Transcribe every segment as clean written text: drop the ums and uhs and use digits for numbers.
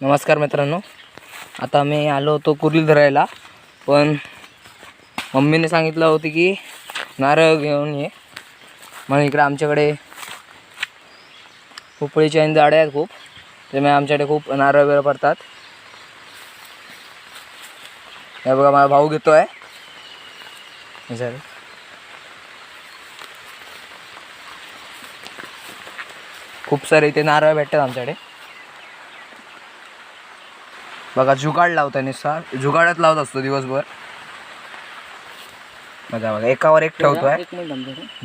नमस्कार मित्रांनो, आता मी आलो होतो कुर्ली धरायला, पण मम्मीने सांगितलं होतं की नारळ घेऊन ये. म्हणून इकडे आमच्याकडे पोपळीच्या झाडे आहेत खूप, त्यामुळे आमच्याकडे खूप नारळ वगैरे पडतात. हे बघा माझा भाऊ घेतोय. खूप सारे इथे नारळ भेटतात आमच्याकडे. बघा जुगाड लावताय निसार, जुगाडच लावत असतो दिवसभर. बघा बघा एकावर एक ठेवतोय.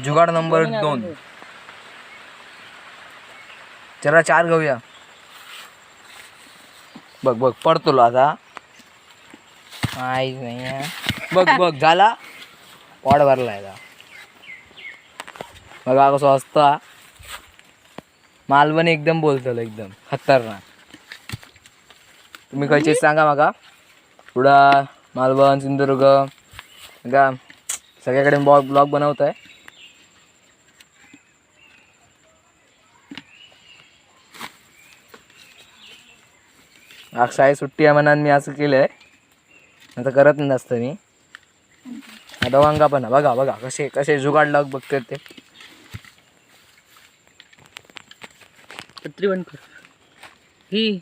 जुगाड नंबर 2. चला 4 घेऊया. बघ बघ पडतो आता. माहीत नाही. बघ बघ झाला, पॉड भरलाय का. बघा कसं असतं. मालवणी एकदम बोलतो, एकदम खतरनाक. तुम्ही खयचे सांगा माका. कुडाळ, मालवण, सिंधुदुर्ग का सगळ्याकडे ब्लॉग बनवतोय. शाळेत सुट्टी आहे म्हणून मी असं केलंय, आता करत नाही जास्त मी. दोघांका पण बघा बघा कसे कसे जुगाड लावून बघतात ते. पत्री बंद कर ही